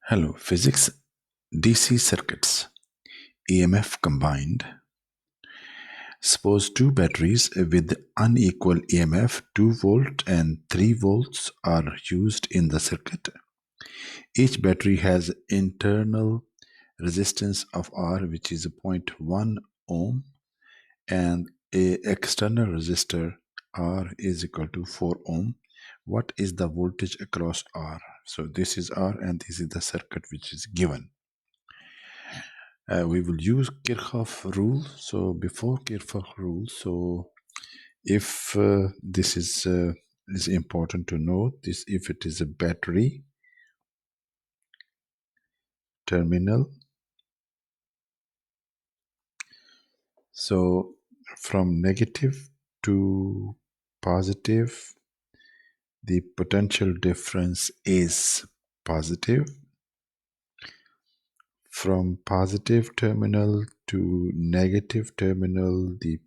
Hello, physics, DC circuits, EMF combined. Suppose two batteries with unequal EMF 2 volt and 3 volts are used in the circuit. Each battery has internal resistance of R, which is 0.1 ohm, and a external resistor R is equal to 4 ohm. What is the voltage across R? So this is R and this is the circuit which is given. We will use Kirchhoff rule. So before Kirchhoff rule, so if this is important to know, this if it is a battery terminal, so from negative to positive, the potential difference is positive. From positive terminal to negative terminal, the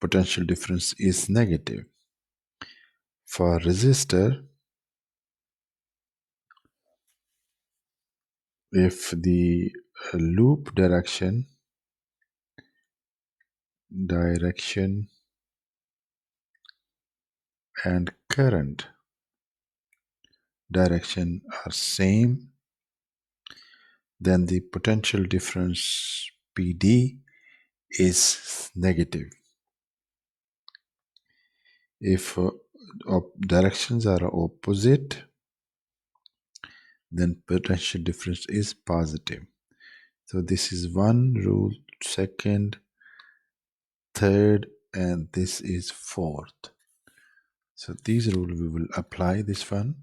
potential difference is negative. For resistor, if the loop direction and current direction are same, then the potential difference PD is negative. If directions are opposite, then potential difference is positive. So this is one rule, second, third, and this is fourth. So these rules we will apply this one.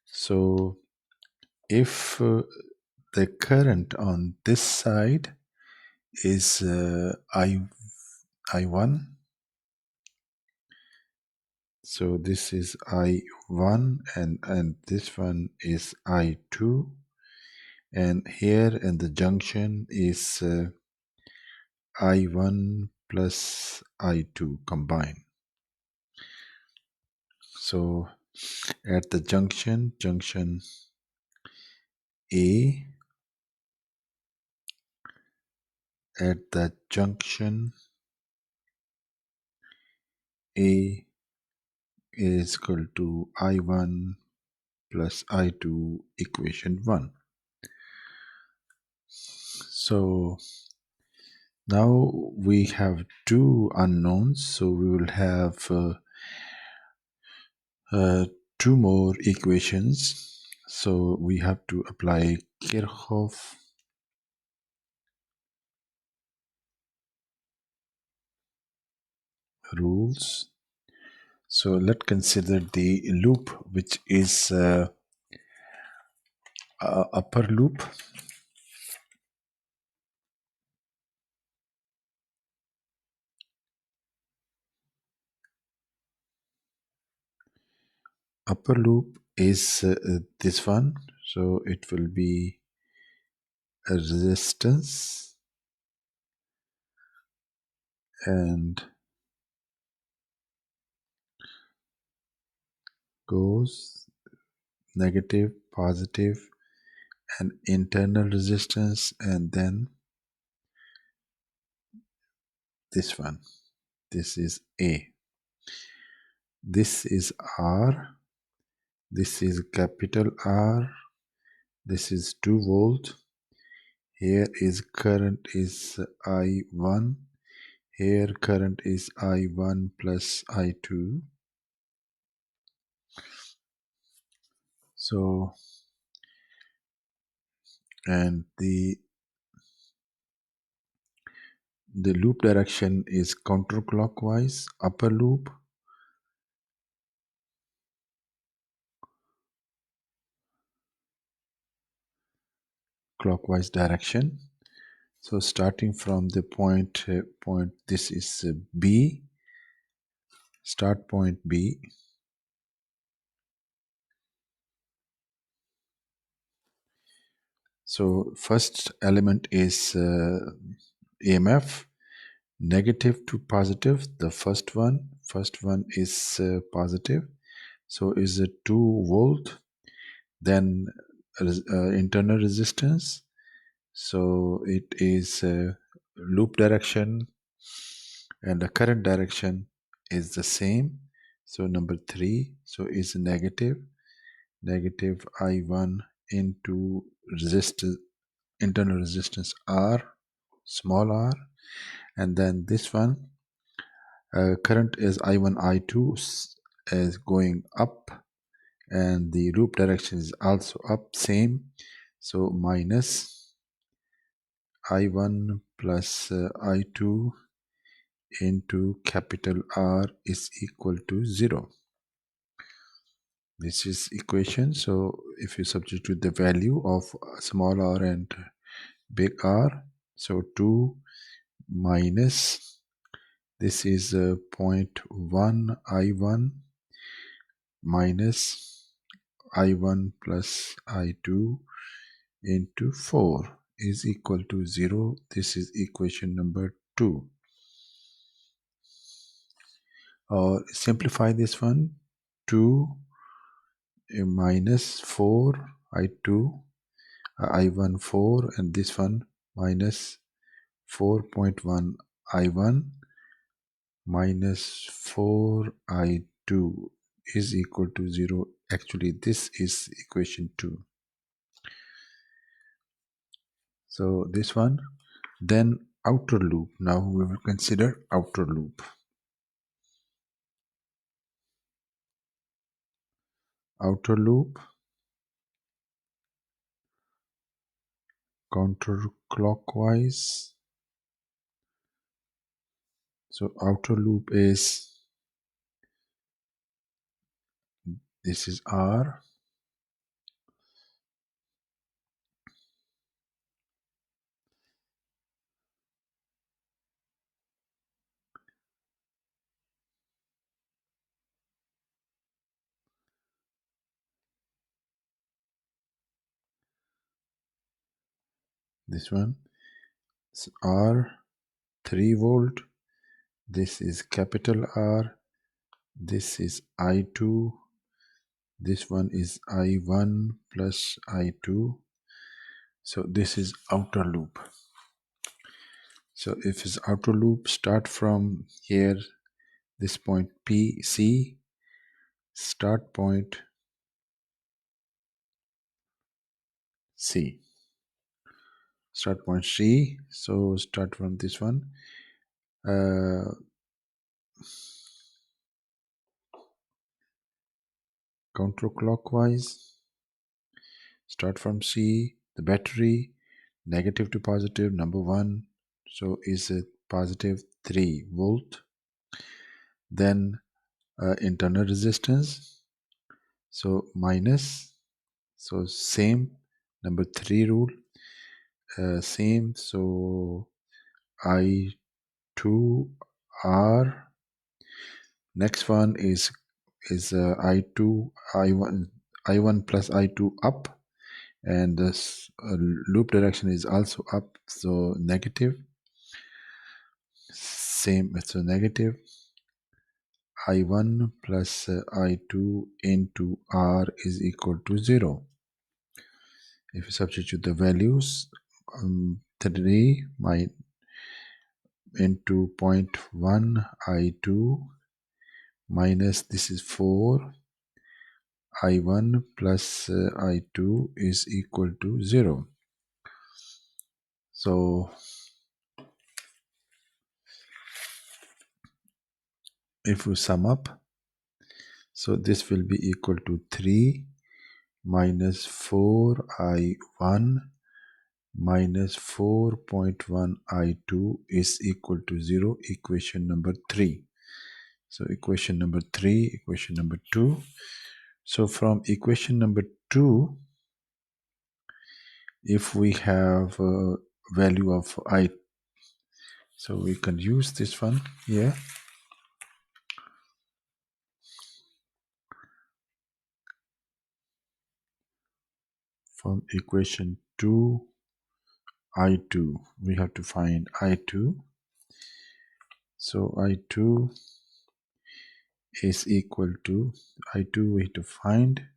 So if the current on this side is I1, so this is I1 and this one is I2, and here in the junction is I1 plus I2 combined. So at the junction A, at the junction A is equal to I1 plus I2 equation 1. So now we have two unknowns, so we will have two more equations. So we have to apply Kirchhoff rules. So let's consider the loop, which is upper loop. Upper loop is this one, so it will be a resistance and goes negative, positive, and internal resistance, and then this one. This is A. This is R. This is capital R. This is 2 volt. Here is current is I1. Here current is I1 plus I2. So, and the loop direction is counterclockwise, upper loop. Clockwise direction. So starting from the point, this is B, start point B. So first element is EMF, negative to positive. The first one is positive. So is it 2 volt? Then internal resistance. So it is loop direction and the current direction is the same. So number 3, so is negative I1 into internal resistance R, small r, and then this one current is I1 I2 is going up, and the loop direction is also up, same. So minus I1 plus I2 into capital R is equal to 0. This is equation. So if you substitute the value of small r and big R, so 2 minus, this is 0.1 I1 minus I1 plus I2 into 4 is equal to 0. This is equation number 2. Or simplify this one, 2 minus 4 I2 I1 4, and this one minus 4.1 I1 minus 4 I2 is equal to 0. Actually, this is equation 2. So this one, then outer loop. Now we will consider outer loop. Outer loop, counterclockwise. So outer loop is, this is R, this one is R, 3 volt. This is capital R. This is I2. This one is I1 plus I2. So this is outer loop. So if it's outer loop, start from here, this point P, C, start point C. Start point C. So start from this one. Counterclockwise. Start from C. The battery, negative to positive, number 1. So is it positive 3 volt. Then internal resistance. So minus. So same, number 3 rule. Same. So I2R. Next one is I2 I1 plus I2 up, and this loop direction is also up, so negative. Same, it's a negative. I1 plus I2 into R is equal to 0. If you substitute the values, 3 into 0.1 I2 minus, this is 4 I1 plus I2 is equal to 0. So if we sum up, so this will be equal to 3 minus 4 I1 minus 4.1 I2 is equal to 0, equation number 3. So equation number 3, equation number 2. So from equation number 2, if we have a value of I, so we can use this one here. From equation 2, I2, we have to find I2. So I2 is equal to, I2 we have to find.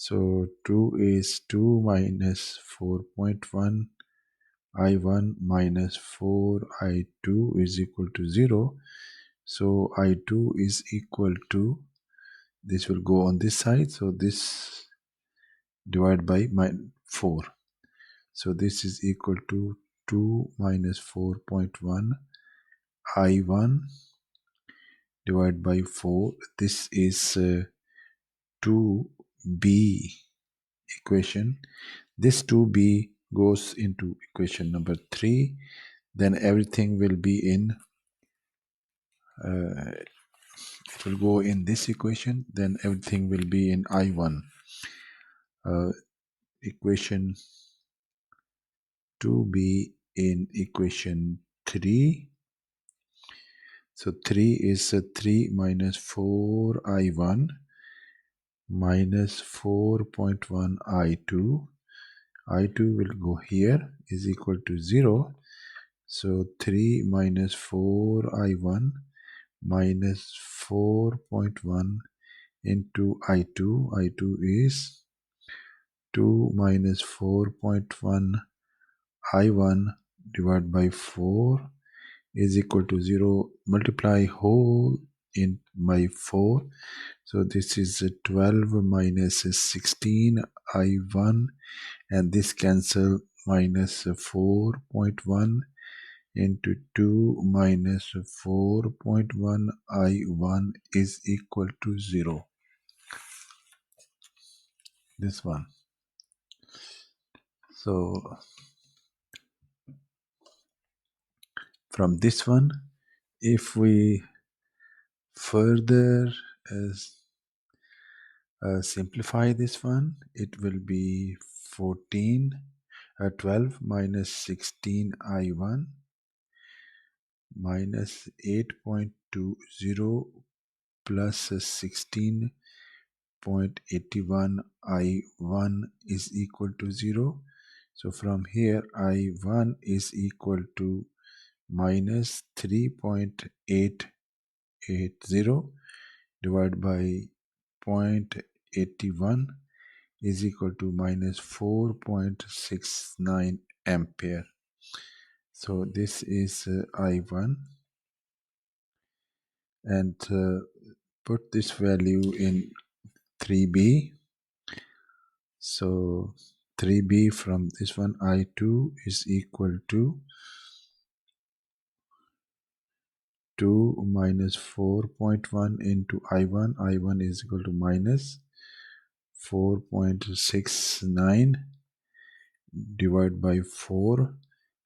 So 2 is 2 minus 4.1 I1 minus 4 I2 is equal to 0. So I2 is equal to, this will go on this side, so this divided by 4. So this is equal to 2 minus 4.1 I1 divided by 4. This is 2b equation. This 2b goes into equation number 3. Then everything will be in, it will go in this equation. Then everything will be in I1. Equation 2b in equation 3. So 3 is 3 minus 4 I1 minus 4.1 I2. I2 will go here is equal to 0. So 3 minus 4 I1 minus 4.1 into I2. I2 is 2 minus 4.1 I1 divided by 4 is equal to 0. Multiply whole in by 4. So this is 12 minus 16 I1, and this cancel, minus 4.1 into 2 minus 4.1 I1 is equal to 0. This one. So from this one, if we further simplify this one, it will be 12 minus 16 I1 minus 8.20 plus 16.81 I1 is equal to 0. So from here I1 is equal to minus 3.880 divided by 0.81 is equal to minus 4.69 ampere. So this is I1, and put this value in 3b. So 3b from this one, I2 is equal to 2 minus 4.1 into I1. I1 is equal to minus 4.69 divided by 4,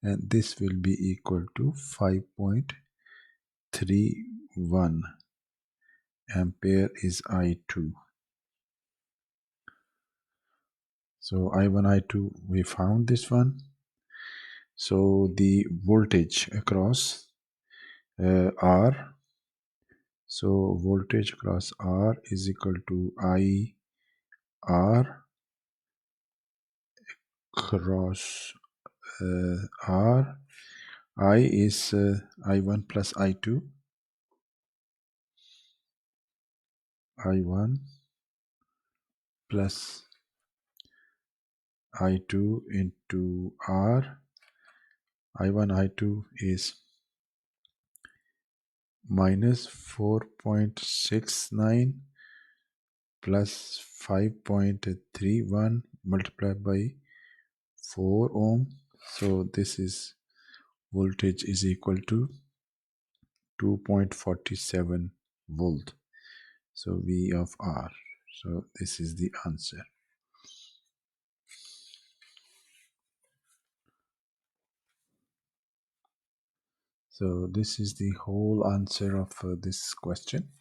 and this will be equal to 5.31 ampere is I2. So I1, I2, we found this one. So the voltage across R, so voltage across R is equal to IR cross R. I is I1 plus I2. I1 plus I2 into R. I1, I2 is minus 4.69 plus 5.31 multiplied by 4 ohm. So this is voltage is equal to 2.47 volt. So V of R. So this is the answer. So this is the whole answer of this question.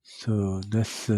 So that's